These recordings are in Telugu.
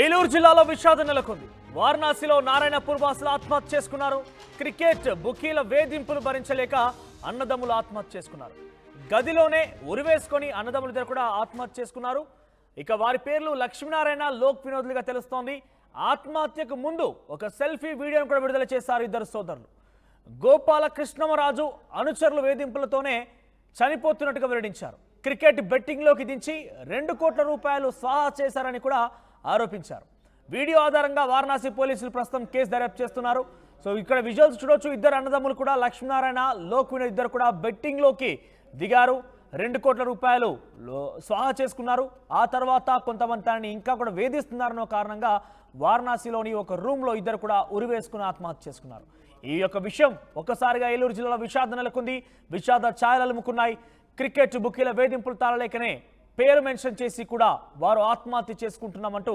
ఏలూరు జిల్లాలో విషాదం నెలకొంది. వారణాసిలో నారాయణపూర్ వాసులు ఆత్మహత్య చేసుకున్నారు. క్రికెట్ బుకీల వేధింపులు భరించలేక అన్నదమ్ములు ఆత్మహత్య చేసుకున్నారు. గదిలోనే ఉరివేసుకొని అన్నదమ్ములిద్దరు కూడా ఆత్మహత్య చేసుకున్నారు. ఇక వారి పేర్లు లక్ష్మీనారాయణ, లోక్ వినోద్లుగా తెలుస్తోంది. ఆత్మహత్యకు ముందు ఒక సెల్ఫీ వీడియోను కూడా విడుదల చేశారు ఇద్దరు సోదరులు. గోపాల కృష్ణమరాజు అనుచరుల వేధింపులతోనే చనిపోతున్నట్టుగా వెల్లడించారు. క్రికెట్ బెట్టింగ్లోకి దించి 2 కోట్ల రూపాయలు స్వాహా చేశారని కూడా ఆరోపించారు. వీడియో ఆధారంగా వారణాసి పోలీసులు ప్రస్తుతం కేసు దర్యాప్తు చేస్తున్నారు. సో ఇక్కడ విజువల్స్ చూడొచ్చు. ఇద్దరు అన్నదమ్ములు కూడా లక్ష్మీనారాయణ, లోక్ వినోద్ ఇద్దరు కూడా బెట్టింగ్లోకి దిగారు. 2 కోట్ల రూపాయలు స్వాహా చేసుకున్నారు. ఆ తర్వాత కొంతమంది తనని ఇంకా కూడా వేధిస్తున్నారన్న కారణంగా వారణాసిలోని ఒక రూమ్లో ఇద్దరు కూడా ఉరివేసుకుని ఆత్మహత్య చేసుకున్నారు. ఈ యొక్క విషయం ఒక్కసారిగా ఏలూరు జిల్లాలో విషాదం నెలకొంది. విషాద ఛాయలు అలుముకున్నాయి. క్రికెట్ బుకీల వేధింపులు తాళలేకనే పేరు మెన్షన్ చేసి కూడా వారు ఆత్మహత్య చేసుకుంటున్నామంటూ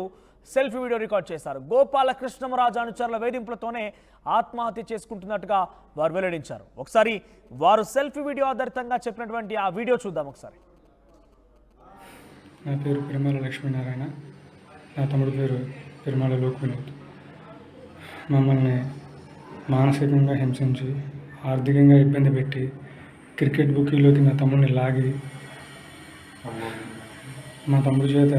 సెల్ఫీ వీడియో రికార్డ్ చేశారు. గోపాల కృష్ణమరాజు అనుచరుల వేధింపులతోనే ఆత్మహత్య చేసుకుంటున్నట్టుగా వారు వెల్లడించారు. ఒకసారి వారు సెల్ఫీ వీడియో ఆధారితంగా చెప్పినటువంటి ఆ వీడియో చూద్దాం ఒకసారి. నా పేరు పెరుమాల లక్ష్మీనారాయణ, నా తమ్ముడు పేరు పెరుమాల లోక్ వినోద్. మమ్మల్ని మానసికంగా హింసించి ఆర్థికంగా ఇబ్బంది పెట్టి క్రికెట్ బుకీలోకి నా తమ్ముడిని లాగి మా తమ్ముడి చేత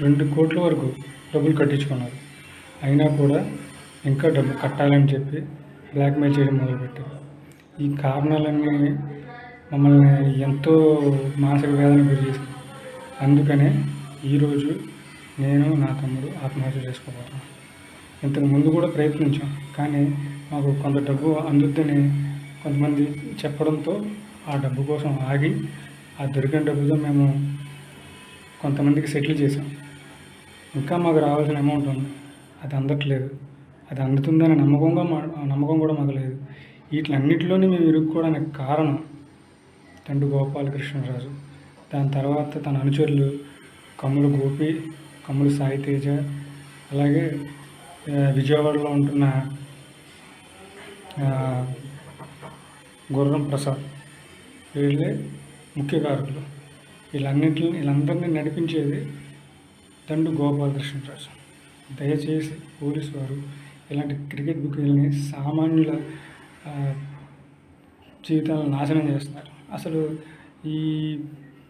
2 కోట్ల వరకు డబ్బులు కట్టించుకున్నారు. అయినా కూడా ఇంకా డబ్బు కట్టాలని చెప్పి బ్లాక్మెయిల్ చేయడం మొదలుపెట్టారు. ఈ కారణాలన్నీ మమ్మల్ని ఎంతో మానసిక వేదన గురి చేశారు. అందుకనే ఈరోజు నేను నా తమ్ముడు ఆత్మహత్య చేసుకోబోతున్నాం. ఇంతకు ముందు కూడా ప్రయత్నించాం, కానీ మాకు కొంత డబ్బు అందుద్దని కొంతమంది చెప్పడంతో ఆ డబ్బు కోసం ఆగి ఆ దొరికిన డబ్బుతో మేము కొంతమందికి సెటిల్ చేసాం. ఇంకా మాకు రావాల్సిన అమౌంట్ ఉంది, అది అందట్లేదు. అది అందుతుందనే నమ్మకం కూడా మాకు లేదు. వీటిలన్నిటిలోనే మేము ఇరుక్కోవడానికి కారణం తండ్రి గోపాలకృష్ణరాజు, దాని తర్వాత తన అనుచరులు కమ్ముల గోపి, కమ్ముల సాయి తేజ, అలాగే విజయవాడలో ఉంటున్న గుర్రం ప్రసాద్, వీళ్ళే ముఖ్య కారకులు. వీళ్ళందరినీ నడిపించేది తండ్రి గోపాలకృష్ణరాజు. దయచేసి పోలీసు వారు ఇలాంటి క్రికెట్ బుకీలని సామాన్యుల జీవితాలను నాశనం చేస్తున్నారు. అసలు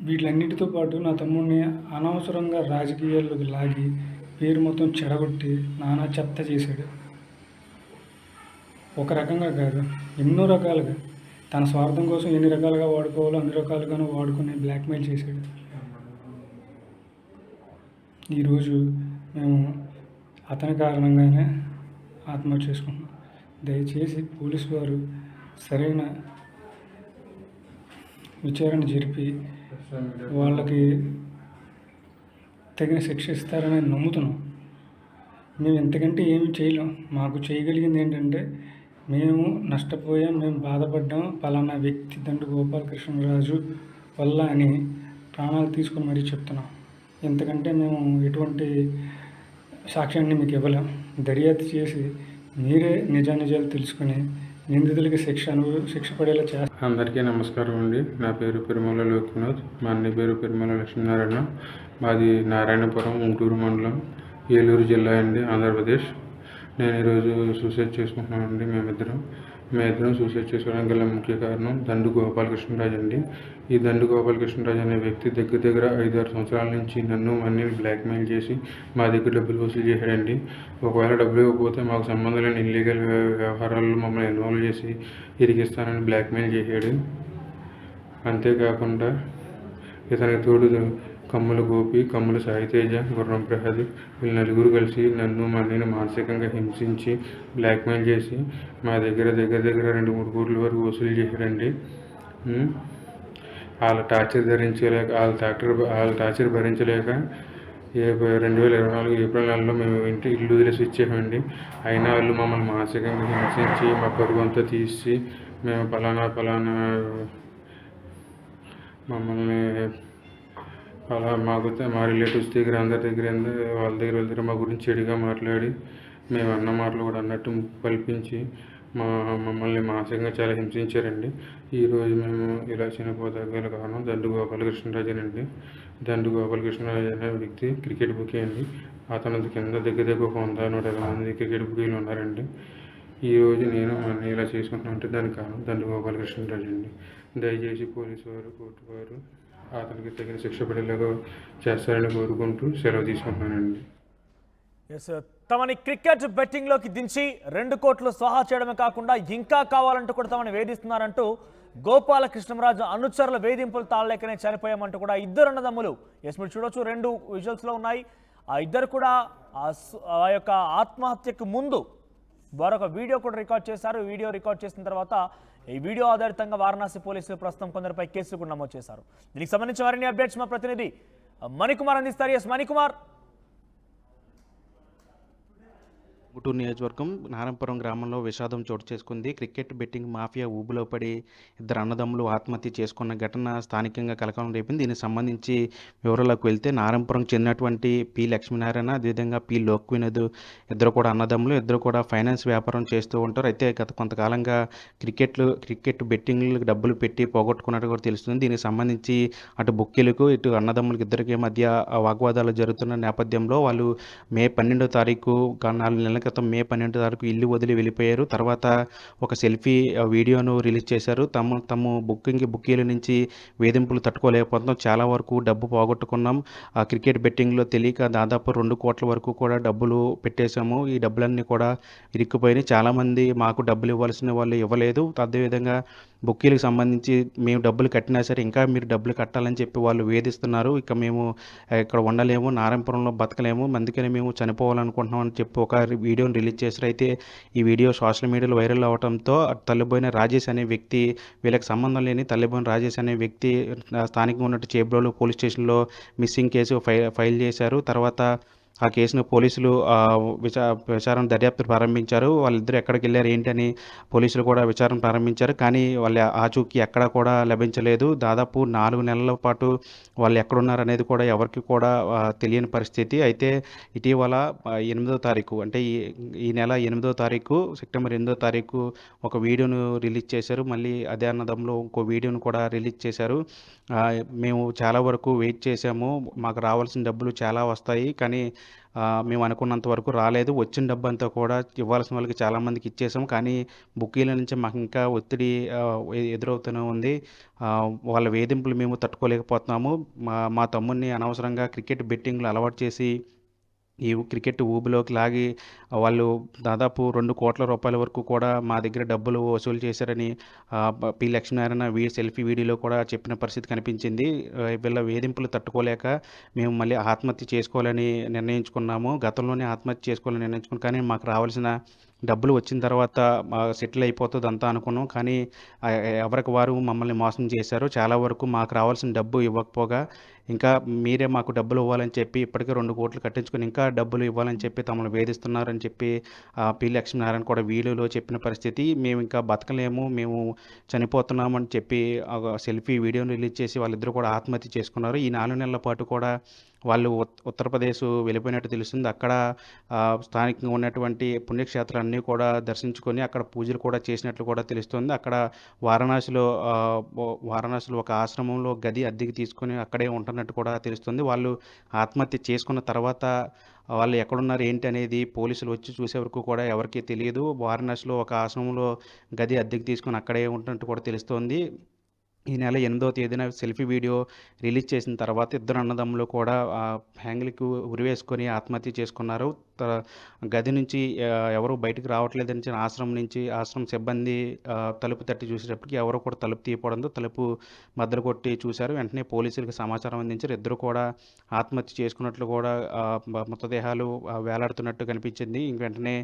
వీటిలన్నిటితో పాటు నా తమ్ముడిని అనవసరంగా రాజకీయాల్లోకి లాగి పేరు మొత్తం చెడగొట్టి నానా చెత్త చేశాడు. ఒక రకంగా కాదు, ఎన్నో రకాలుగా తన స్వార్థం కోసం ఎన్ని రకాలుగా వాడుకోవాలో అన్ని రకాలుగానూ వాడుకొని బ్లాక్మెయిల్ చేశాడు. ఈరోజు మేము అతని కారణంగానే ఆత్మహత్య చేసుకుంటున్నాం. దయచేసి పోలీసు వారు సరైన విచారణ జరిపి వాళ్ళకి తగిన శిక్ష ఇస్తారని నమ్ముతున్నాం. మేము ఎంతకంటే ఏమి చేయలేం. మాకు చేయగలిగింది ఏంటంటే, మేము నష్టపోయాం, మేము బాధపడ్డాం, పలానా వ్యక్తి తండ్రి గోపాలకృష్ణరాజు వల్ల అని ప్రాణాలు తీసుకొని మరీ చెప్తున్నాం. ఎంతకంటే మేము ఎటువంటి సాక్ష్యాన్ని మీకు ఇవ్వలేం. దర్యాప్తు చేసి మీరే నిజానిజాలు తెలుసుకొని నిందితులకి శిక్ష పడేలా చేస్తారు. అందరికీ నమస్కారం అండి. నా పేరు పెరుమాల లోక్ వినోద్, మా అన్న పేరు పెరుమాల లక్ష్మీనారాయణ. మాది నారాయణపురం, ఉంటూరు మండలం, ఏలూరు జిల్లా అండి, ఆంధ్రప్రదేశ్. నేను ఈరోజు సూసైడ్ చేసుకుంటున్నానండి. మేమిద్దరం సూసైడ్ చేసుకోవడానికి గల ముఖ్య కారణం దండు గోపాలకృష్ణరాజు అండి. ఈ దండు గోపాలకృష్ణరాజు అనే వ్యక్తి దగ్గర 5-6 సంవత్సరాల నుంచి నన్ను మన్నీని బ్లాక్మెయిల్ చేసి మా దగ్గర డబ్బులు వసూలు చేశాడండి. ఒకవేళ డబ్బులు ఇవ్వకపోతే మాకు సంబంధం లేని ఇల్లీగల్ వ్యవహారాల్లో మమ్మల్ని ఇన్వాల్వ్ చేసి ఇరికిస్తానని బ్లాక్మెయిల్ చేశాడు. అంతేకాకుండా ఇతనికి తోడు కమ్ముల గోపి, కమ్ముల సాయి తేజ, గుర్రం ప్రసాద్, వీళ్ళు నలుగురు కలిసి నన్ను మన్నీని మానసికంగా హింసించి బ్లాక్మెయిల్ చేసి మా దగ్గర 2-3 కోట్ల వరకు వసూలు చేశారండి. వాళ్ళ టార్చర్ భరించలేక 2024 ఏప్రిల్ నెలలో మేము ఇల్లు వదిలేసి ఇచ్చేసామండి. అయినా వాళ్ళు మమ్మల్ని మానసికంగా హింసించి మా పరువు అంతా తీసి మేము పలానా మమ్మల్ని అలా మా రిలేటివ్స్ దగ్గర అందరి వాళ్ళ దగ్గర మా గురించి చెడుగా మాట్లాడి మేము అన్న మాటలు కూడా అన్నట్టు కల్పించి మమ్మల్ని మానసికంగా చాలా హింసించారండి. ఈరోజు మేము ఇలా చనిపోదగ్గల కారణం దండు గోపాలకృష్ణరాజేనండి. దండు గోపాలకృష్ణరాజు అనే వ్యక్తి క్రికెట్ బుకీ అండి. అతని కింద దగ్గర ఒక 100-120 మంది క్రికెట్ బుకీలు ఉన్నారండి. ఈరోజు నేను మన ఇలా చేసుకుంటున్నానంటే దానికి కారణం దండు గోపాలకృష్ణరాజు అండి. దయచేసి పోలీసు వారు, కోర్టు వారు అతనికి తగిన శిక్ష పడేలాగా చేస్తారని కోరుకుంటూ సెలవు తీసుకుంటున్నానండి. ఎస్, తమని క్రికెట్ బెట్టింగ్లోకి దించి 2 కోట్లు స్వాహా చేయడమే కాకుండా ఇంకా కావాలంటూ కూడా తమని వేధిస్తున్నారంటూ గోపాలకృష్ణరాజు అనుచరుల వేధింపులు తాళలేకనే చనిపోయామంటూ కూడా ఇద్దరు అన్నదమ్ములు, ఎస్ మీరు చూడొచ్చు 2 విజువల్స్లో ఉన్నాయి. ఆ ఇద్దరు కూడా ఆ యొక్క ఆత్మహత్యకు ముందు మరొక వీడియో కూడా రికార్డ్ చేశారు. వీడియో రికార్డ్ చేసిన తర్వాత ఈ వీడియో ఆధారితంగా వారణాసి పోలీసులు ప్రస్తుతం కొందరిపై కేసులు కూడా నమోదు చేశారు. దీనికి సంబంధించి మరిన్ని అప్డేట్స్ మా ప్రతినిధి మణికుమార్ అందిస్తారు. ఎస్ మణికుమార్. గుంటూరు నియోజకవర్గం నారాయణపురం గ్రామంలో విషాదం చోటు చేసుకుంది. క్రికెట్ బెట్టింగ్ మాఫియా ఊబిలో పడి ఇద్దరు అన్నదమ్ములు ఆత్మహత్య చేసుకున్న ఘటన స్థానికంగా కలకలం రేపింది. దీనికి సంబంధించి వివరాలకు వెళ్తే నారాయణపురం చెందినటువంటి పి లక్ష్మీనారాయణ, అదేవిధంగా పి లోక్ వినోద్ ఇద్దరు కూడా అన్నదమ్ములు. ఇద్దరు కూడా ఫైనాన్స్ వ్యాపారం చేస్తూ ఉంటారు. అయితే గత కొంతకాలంగా క్రికెట్ బెట్టింగ్లకు డబ్బులు పెట్టి పోగొట్టుకున్నట్టు కూడా తెలుస్తుంది. దీనికి సంబంధించి అటు బుక్కీలకు ఇటు అన్నదమ్ములకు ఇద్దరికి మధ్య వాగ్వాదాలు జరుగుతున్న నేపథ్యంలో వాళ్ళు మే 12వ తారీఖు 4 నెలల క్రితం మే 12వ తారీఖు ఇల్లు వదిలి వెళ్ళిపోయారు. తర్వాత ఒక సెల్ఫీ వీడియోను రిలీజ్ చేశారు. తమ బుక్కీల నుంచి వేధింపులు తట్టుకోలేకపోతున్నాం, చాలా వరకు డబ్బు పోగొట్టుకున్నాం, ఆ క్రికెట్ బెట్టింగ్లో తెలియక దాదాపు 2 కోట్ల వరకు కూడా డబ్బులు పెట్టేశాము, ఈ డబ్బులన్నీ కూడా ఇరుక్కుపోయినాయి, చాలామంది మాకు డబ్బులు ఇవ్వాల్సిన వాళ్ళు ఇవ్వలేదు, అదేవిధంగా బుక్కీలకు సంబంధించి మేము డబ్బులు కట్టినా సరే ఇంకా మీరు డబ్బులు కట్టాలని చెప్పి వాళ్ళు వేధిస్తున్నారు, ఇక మేము ఇక్కడ ఉండలేము, నారాయణపురంలో బతకలేము, అందుకని మేము చనిపోవాలనుకుంటున్నాం అని చెప్పి ఒక వీడియోని రిలీజ్ చేశారు. అయితే ఈ వీడియో సోషల్ మీడియాలో వైరల్ అవడంతో తల్లిబోయిన రాజేష్ అనే వ్యక్తి, వీళ్ళకి సంబంధం లేని తల్లిబోయిన రాజేష్ అనే వ్యక్తి స్థానికంగా ఉన్నట్టు చేబ్రోలు పోలీస్ స్టేషన్లో మిస్సింగ్ కేసు ఫైల్ చేశారు. తర్వాత ఆ కేసును పోలీసులు విచారణ దర్యాప్తు ప్రారంభించారు. వాళ్ళిద్దరు ఎక్కడికి వెళ్ళారు ఏంటని పోలీసులు కూడా విచారణ ప్రారంభించారు. కానీ వాళ్ళ ఆచూకీ ఎక్కడా కూడా లభించలేదు. దాదాపు 4 నెలల పాటు వాళ్ళు ఎక్కడున్నారు కూడా ఎవరికి కూడా తెలియని పరిస్థితి. అయితే ఇటీవల 8వ తారీఖు అంటే ఈ నెల 8వ తారీఖు సెప్టెంబర్ 8వ తారీఖు ఒక వీడియోను రిలీజ్ చేశారు. మళ్ళీ అదే అన్నదంలో ఇంకో వీడియోను కూడా రిలీజ్ చేశారు. మేము చాలా వరకు వెయిట్ చేసాము, మాకు రావాల్సిన డబ్బులు చాలా వస్తాయి, కానీ మేము అనుకున్నంత వరకు రాలేదు, వచ్చిన డబ్బు అంతా కూడా ఇవ్వాల్సిన వాళ్ళకి చాలామందికి ఇచ్చేసాం, కానీ బుక్కీల నుంచి మాకు ఇంకా ఒత్తిడి ఎదురవుతూనే ఉంది, వాళ్ళ వేధింపులు మేము తట్టుకోలేకపోతున్నాము, మా తమ్ముడిని అనవసరంగా క్రికెట్ బెట్టింగ్లు అలవాటు చేసి ఈ క్రికెట్ ఊబిలోకి లాగి వాళ్ళు దాదాపు 2 కోట్ల రూపాయల వరకు కూడా మా దగ్గర డబ్బులు వసూలు చేశారని పి లక్ష్మీనారాయణ సెల్ఫీ వీడియోలో కూడా చెప్పిన పరిస్థితి కనిపించింది. వీళ్ళ వేధింపులు తట్టుకోలేక మేము మళ్ళీ ఆత్మహత్య చేసుకోవాలని నిర్ణయించుకున్నాము, గతంలోనే ఆత్మహత్య చేసుకోవాలని నిర్ణయించుకున్నాం, కానీ మాకు రావాల్సిన డబ్బులు వచ్చిన తర్వాత సెటిల్ అయిపోతుంది అంతా అనుకున్నాం, కానీ ఎవరికి వారు మమ్మల్ని మోసం చేశారు, చాలా వరకు మాకు రావాల్సిన డబ్బు ఇవ్వకపోగా ఇంకా మీరే మాకు డబ్బులు ఇవ్వాలని చెప్పి ఇప్పటికే 2 కోట్లు కట్టించుకొని ఇంకా డబ్బులు ఇవ్వాలని చెప్పి తమను వేధిస్తున్నారని చెప్పి పి లక్ష్మీనారాయణ కూడా వీడియోలో చెప్పిన పరిస్థితి. మేము ఇంకా బతకలేము, మేము చనిపోతున్నామని చెప్పి సెల్ఫీ వీడియోని రిలీజ్ చేసి వాళ్ళిద్దరూ కూడా ఆత్మహత్య చేసుకున్నారు. ఈ 4 నెలల పాటు కూడా వాళ్ళు ఉత్తరప్రదేశ్ వెళ్ళిపోయినట్టు తెలుస్తుంది. అక్కడ స్థానికంగా ఉన్నటువంటి పుణ్యక్షేత్రాలన్నీ కూడా దర్శించుకొని అక్కడ పూజలు కూడా చేసినట్లు కూడా తెలుస్తుంది. అక్కడ వారణాసిలో ఒక ఆశ్రమంలో గది అద్దెకి తీసుకొని అక్కడే ఉంటున్నట్టు కూడా తెలుస్తుంది. వాళ్ళు ఆత్మహత్య చేసుకున్న తర్వాత వాళ్ళు ఎక్కడున్నారు ఏంటి అనేది పోలీసులు వచ్చి చూసే వరకు కూడా ఎవరికీ తెలియదు. వారణాసిలో ఒక ఆశ్రమంలో గది అద్దెకి తీసుకొని అక్కడే ఉంటున్నట్టు కూడా తెలుస్తోంది. ఈ నెల 8వ తేదీన సెల్ఫీ వీడియో రిలీజ్ చేసిన తర్వాత ఇద్దరు అన్నదమ్ములు కూడా హ్యాంగిల్కి ఉరివేసుకొని ఆత్మహత్య చేసుకున్నారు. గది నుంచి ఎవరు బయటకు రావట్లేదని ఆశ్రమం సిబ్బంది తలుపు తట్టి చూసేటప్పటికి ఎవరు కూడా తలుపు తీయకపోవడంతో తలుపు బద్దలు కొట్టి చూశారు. వెంటనే పోలీసులకు సమాచారం అందించారు. ఇద్దరు కూడా ఆత్మహత్య చేసుకున్నట్లు కూడా మృతదేహాలు వేలాడుతున్నట్టు కనిపించింది. వెంటనే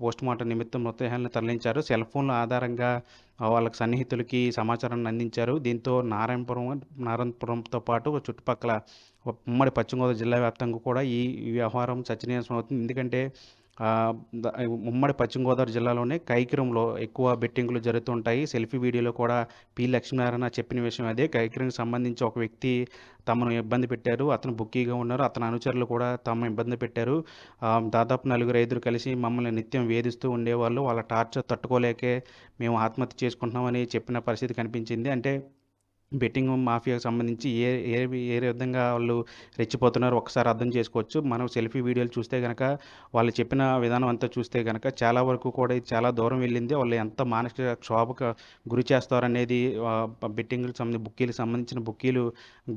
పోస్ట్ మార్టం నిమిత్తం మృతదేహాలను తరలించారు. సెల్ ఫోన్ల ఆధారంగా వాళ్ళకి సన్నిహితులకి సమాచారాన్ని అందించారు. దీంతో నారాయణపురంతో పాటు చుట్టుపక్కల ఉమ్మడి పశ్చిమ గోదావరి జిల్లా వ్యాప్తంగా కూడా ఈ వ్యవహారం చర్చనీయాంశం అవుతుంది. ఎందుకంటే ఉమ్మడి పశ్చిమ గోదావరి జిల్లాలోనే కైకిరంలో ఎక్కువ బెట్టింగ్లు జరుగుతుంటాయి. సెల్ఫీ వీడియోలో కూడా పి లక్ష్మీనారాయణ చెప్పిన విషయం అదే. కైకిరంకి సంబంధించి ఒక వ్యక్తి తమను ఇబ్బంది పెట్టారు. అతను బుక్కీగా ఉన్నారు. అతని అనుచరులు కూడా తమ ఇబ్బంది పెట్టారు. దాదాపు 4-5 కలిసి మమ్మల్ని నిత్యం వేధిస్తూ ఉండేవాళ్ళు. వాళ్ళ టార్చర్ తట్టుకోలేకే మేము ఆత్మహత్య చేసుకుంటున్నామని చెప్పిన పరిస్థితి కనిపించింది. అంటే బెట్టింగ్ మాఫియాకి సంబంధించి ఏ ఏ ఏ విధంగా వాళ్ళు రెచ్చిపోతున్నారో ఒకసారి అర్థం చేసుకోవచ్చు. మనం సెల్ఫీ వీడియోలు చూస్తే గనక వాళ్ళు చెప్పిన విధానం అంతా చూస్తే గనక చాలా వరకు కూడా ఇది చాలా దూరం వెళ్ళింది. వాళ్ళు ఎంత మానసిక క్షోభకు గురి చేస్తారనేది బెట్టింగ్లకు బుక్కీలకు సంబంధించిన బుక్కీలు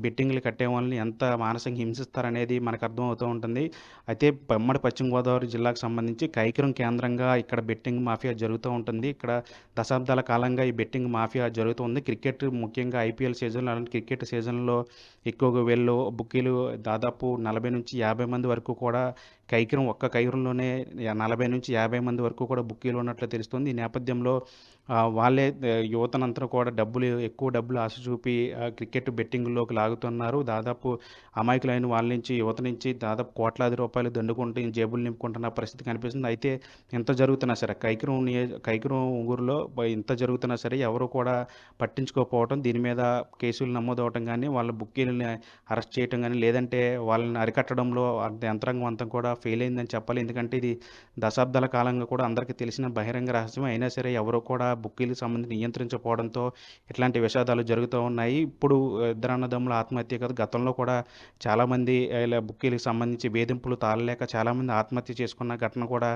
బెట్టింగ్లు కట్టే వాళ్ళని ఎంత మానసికంగా హింసిస్తారనేది మనకు అర్థమవుతూ ఉంటుంది. అయితే ఉమ్మడి పశ్చిమ గోదావరి జిల్లాకు సంబంధించి కైకిరం కేంద్రంగా ఇక్కడ బెట్టింగ్ మాఫియా జరుగుతూ ఉంటుంది. ఇక్కడ దశాబ్దాల కాలంగా ఈ బెట్టింగ్ మాఫియా జరుగుతుంది. క్రికెట్ ముఖ్యంగా ఐపీఎల్ సీజన్లో అలాంటి క్రికెట్ సీజన్లో ఎక్కువగా వీళ్ళు బుక్కీలు దాదాపు 40-50 మంది వరకు కూడా ఒక్క కైకిరంలోనే 40-50 మంది వరకు కూడా బుక్కీలు ఉన్నట్లు తెలుస్తుంది. ఈ నేపథ్యంలో వాళ్ళే యువతనంతా కూడా ఎక్కువ డబ్బులు ఆశ చూపి క్రికెట్ బెట్టింగ్లోకి లాగుతున్నారు. దాదాపు అమాయకులైన వాళ్ళ నుంచి యువత నుంచి దాదాపు కోట్లాది రూపాయలు దండుకుంటూ జేబులు నింపుకుంటున్న పరిస్థితి కనిపిస్తుంది. అయితే ఇంత జరుగుతున్నా సరే కైకిరం ఊరిలో ఇంత జరుగుతున్నా సరే ఎవరు కూడా పట్టించుకోకపోవడం, దీని మీద కేసులు నమోదవటం కానీ వాళ్ళ బుక్కీలని అరెస్ట్ చేయటం కానీ లేదంటే వాళ్ళని అరికట్టడంలో యంత్రాంగం అంతా కూడా ఫెయిల్ అయిందని చెప్పాలి. ఎందుకంటే ఇది దశాబ్దాల కాలంగా కూడా అందరికీ తెలిసిన బహిరంగ రహస్యం. అయినా సరే ఎవరు కూడా బుక్కీలకు సంబంధించి నియంత్రించకపోవడంతో ఇట్లాంటి విషాదాలు జరుగుతూ ఉన్నాయి. ఇప్పుడు ఇద్దరు అన్నదమ్ముల ఆత్మహత్య కాదు, గతంలో కూడా చాలామంది ఇలా బుక్కీలకు సంబంధించి వేధింపులు తాళలేక చాలామంది ఆత్మహత్య చేసుకున్న ఘటన కూడా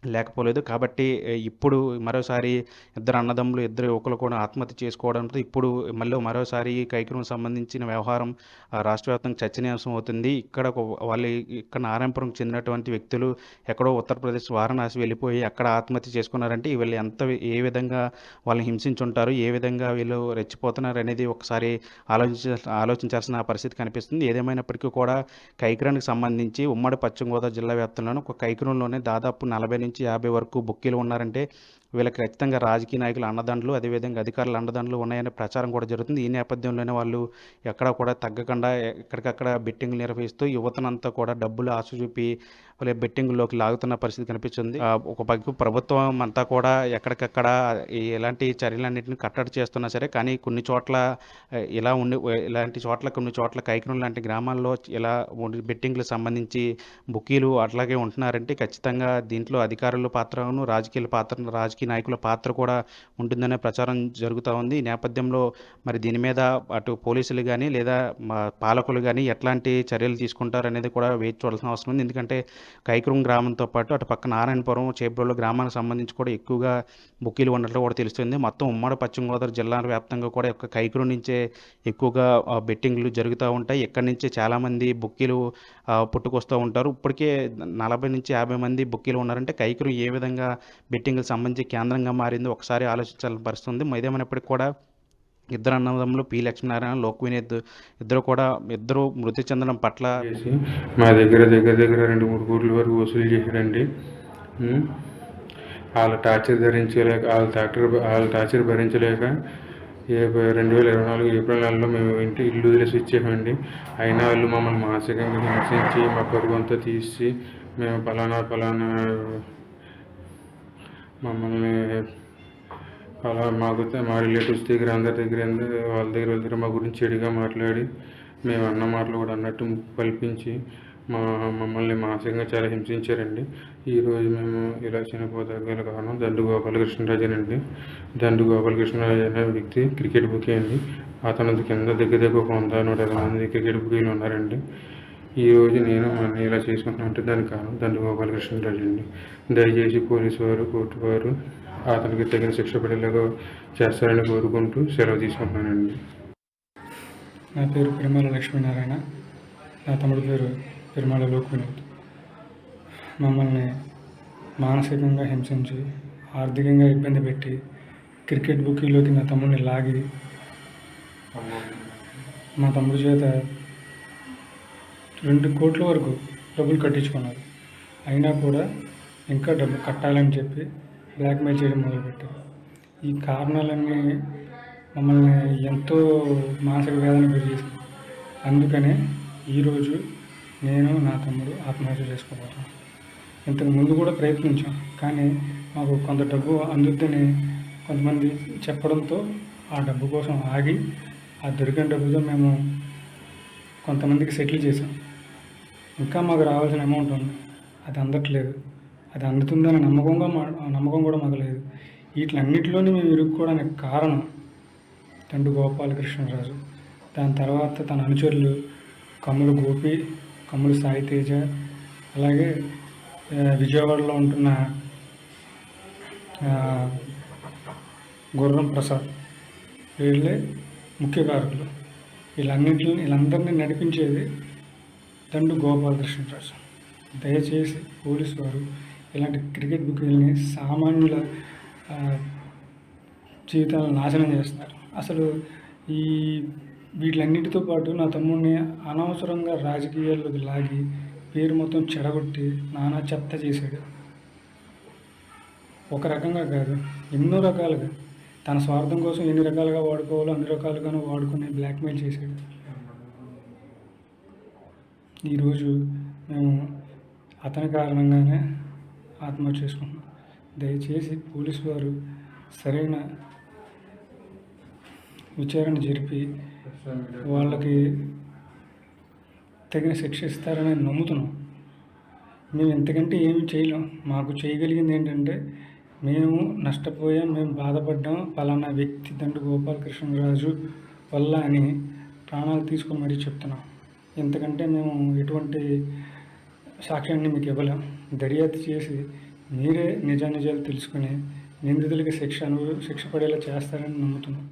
లేకపోలేదు. కాబట్టి ఇప్పుడు మరోసారి ఇద్దరు యువకులు కూడా ఆత్మహత్య చేసుకోవడంతో ఇప్పుడు మరోసారి కైకిరం సంబంధించిన వ్యవహారం రాష్ట్ర వ్యాప్తంగా చర్చనీయాంశం అవుతుంది. ఇక్కడ నారాయణపురంకి చెందినటువంటి వ్యక్తులు ఎక్కడో ఉత్తరప్రదేశ్ వారణాసి వెళ్ళిపోయి అక్కడ ఆత్మహత్య చేసుకున్నారంటే వీళ్ళు ఏ విధంగా వాళ్ళని హింసించుంటారు, ఏ విధంగా వీళ్ళు రెచ్చిపోతున్నారు అనేది ఒకసారి ఆలోచించాల్సిన పరిస్థితి కనిపిస్తుంది. ఏదేమైనప్పటికీ కూడా కైకిరానికి సంబంధించి ఉమ్మడి పశ్చిమ గోదావరి జిల్లా వ్యాప్తంలోనే ఒక కైకిరంలోనే దాదాపు 40-50 వరకు బుక్కీలు ఉన్నారంటే వీళ్ళకి ఖచ్చితంగా రాజకీయ నాయకుల అండదండలు, అదేవిధంగా అధికారుల అండదండలు ఉన్నాయనే ప్రచారం కూడా జరుగుతుంది. ఈ నేపథ్యంలోనే వాళ్ళు ఎక్కడ కూడా తగ్గకుండా ఎక్కడికక్కడ బెట్టింగ్లు నిర్వహిస్తూ యువతనంతా కూడా డబ్బులు ఆశ చూపి వాళ్ళ బెట్టింగ్లోకి లాగుతున్న పరిస్థితి కనిపిస్తుంది. ఒక పక్క ప్రభుత్వం అంతా కూడా ఎక్కడికక్కడ ఇలాంటి చర్యలన్నింటినీ కట్టడి చేస్తున్నా సరే కానీ కొన్ని చోట్ల కొన్ని చోట్ల కైకిరం లాంటి గ్రామాల్లో ఇలా బెట్టింగ్లకు సంబంధించి బుక్కీలు అట్లాగే ఉంటున్నారంటే ఖచ్చితంగా దీంట్లో అధికారుల పాత్రను రాజకీయ నాయకుల పాత్ర కూడా ఉంటుందనే ప్రచారం జరుగుతూ ఉంది. ఈ నేపథ్యంలో మరి దీని మీద అటు పోలీసులు కానీ లేదా పాలకులు కానీ ఎట్లాంటి చర్యలు తీసుకుంటారు అనేది కూడా వేచి చూడాల్సిన అవసరం ఉంది. ఎందుకంటే కైకిరం గ్రామంతో పాటు అటు పక్క నారాయణపురం, చేబ్రోలు గ్రామానికి సంబంధించి కూడా ఎక్కువగా బుక్కీలు ఉన్నట్లు కూడా తెలుస్తుంది. మొత్తం ఉమ్మడి పశ్చిమ గోదావరి జిల్లా వ్యాప్తంగా కూడా కైకిరం నుంచే ఎక్కువగా బెట్టింగ్లు జరుగుతూ ఉంటాయి. ఇక్కడి నుంచే చాలామంది బుక్కీలు పుట్టుకొస్తూ ఉంటారు. ఇప్పటికే 40-50 మంది బుక్కీలు ఉన్నారంటే కైకిరం ఏ విధంగా బెట్టింగ్లకు సంబంధించి కేంద్రంగా మారిందో ఒకసారి ఆలోచించాల్సిన పరిస్థితి ఉంది. ఏదేమైనప్పటికీ కూడా ఇద్దరు అన్నదమ్ములు పి లక్ష్మీనారాయణ, లోక్ వినోద్ ఇద్దరు మృతి చెందడం పట్ల మా దగ్గర 2-3 కోట్ల వరకు వసూలు చేశారండి. వాళ్ళ టార్చర్ భరించలేక 2024 ఏప్రిల్ నెలలో మేము ఇల్లు వదిలేసి వచ్చామండి. అయినా వాళ్ళు మమ్మల్ని మానసికంగా హింసించి మా పరువు అంతా తీసి మేము ఫలానా మమ్మల్ని మా రిలేటివ్స్ దగ్గర వాళ్ళ దగ్గర మా గురించి చెడుగా మాట్లాడి మేము అన్న మాటలు కూడా అన్నట్టు కల్పించి మమ్మల్ని మానసికంగా చాలా హింసించారండి. ఈరోజు మేము ఇలా చనిపోదగ్గల కారణం దండు గోపాలకృష్ణరాజేనండి. దండు గోపాలకృష్ణరాజు అనే వ్యక్తి క్రికెట్ బుకీ అండి. అతని కింద దగ్గర 100-120 మంది క్రికెట్ బుకీలు ఉన్నారండి. ఈరోజు నేను ఇలా చేసుకుంటున్నానంటే దానికి కారణం దండు గోపాలకృష్ణరాజు అండి. దయచేసి పోలీసు వారు, కోర్టు వారు అతనికి తగిన శిక్ష పడేలాగా చేస్తారని కోరుకుంటూ సెలవు తీసుకుంటున్నానండి. నా పేరు పెరుమాల లక్ష్మీనారాయణ. నా తమ్ముడి పేరు పెరుమాల లోక్ వినోద్. మమ్మల్ని మానసికంగా హింసించి ఆర్థికంగా ఇబ్బంది పెట్టి క్రికెట్ బుకీలోకి నా తమ్ముడిని లాగి మా తమ్ముడి చేత 2 కోట్ల వరకు డబ్బులు కట్టించుకున్నారు. అయినా కూడా ఇంకా డబ్బు కట్టాలని చెప్పి బ్లాక్మెయిల్ చేయడం మొదలుపెట్టారు. ఈ కారణాలన్నీ మమ్మల్ని ఎంతో మానసిక వేదన గురిచేసింది. అందుకనే ఈరోజు నేను నా తమ్ముడు ఆత్మహత్య చేసుకోబోతున్నాం. ఇంతకు ముందు కూడా ప్రయత్నించాం, కానీ మాకు కొంత డబ్బు అందుద్దని కొంతమంది చెప్పడంతో ఆ డబ్బు కోసం ఆగి ఆ దొరికిన డబ్బుతో మేము కొంతమందికి సెటిల్ చేసాం. ఇంకా మాకు రావాల్సిన అమౌంట్ ఉంది, అది అందట్లేదు. అది అందుతుందనే నమ్మకం కూడా మాకు లేదు. వీటిలన్నిటిలోని మేము ఇరుక్కోవడానికి కారణం తండ్రి గోపాలకృష్ణరాజు, దాని తర్వాత తన అనుచరులు కమ్ములు గోపి, కమ్ములు సాయి తేజ, అలాగే విజయవాడలో ఉంటున్న గుర్రం ప్రసాద్, వీళ్ళే ముఖ్య కారకులు. వీళ్ళందరినీ నడిపించేది తండ్రి గోపాలకృష్ణరాజు. దయచేసి పోలీసు వారు ఇలాంటి క్రికెట్ బుకీలని సామాన్యుల జీవితాలను నాశనం చేస్తున్నారు. అసలు వీటిలన్నిటితో పాటు నా తమ్ముడిని అనవసరంగా రాజకీయాల్లోకి లాగి పేరు మొత్తం చెడగొట్టి నానా చెత్త చేశాడు. ఒక రకంగా కాదు, ఎన్నో రకాలుగా తన స్వార్థం కోసం ఎన్ని రకాలుగా వాడుకోవాలో అన్ని రకాలుగానూ వాడుకుని బ్లాక్మెయిల్ చేశాడు. ఈరోజు మేము అతని కారణంగానే ఆత్మహత్య చేసుకుంటున్నాం. దయచేసి పోలీసు వారు సరైన విచారణ జరిపి వాళ్ళకి తగిన శిక్ష ఇస్తారని నమ్ముతున్నాం. మేము ఎంతకంటే ఏమి చేయలేం. మాకు చేయగలిగింది ఏంటంటే, మేము నష్టపోయాం, మేము బాధపడ్డాం, పలానా వ్యక్తి తండ్రి గోపాలకృష్ణరాజు వల్ల అని ప్రాణాలు తీసుకొని మరీ చెప్తున్నాం. ఎంతకంటే మేము ఎటువంటి సాక్ష్యాన్ని మీకు ఇవ్వలేం. దర్యాప్తు చేసి మీరే నిజానిజాలు తెలుసుకుని నిందితులకి శిక్ష పడేలా చేస్తారని నమ్ముతున్నాం.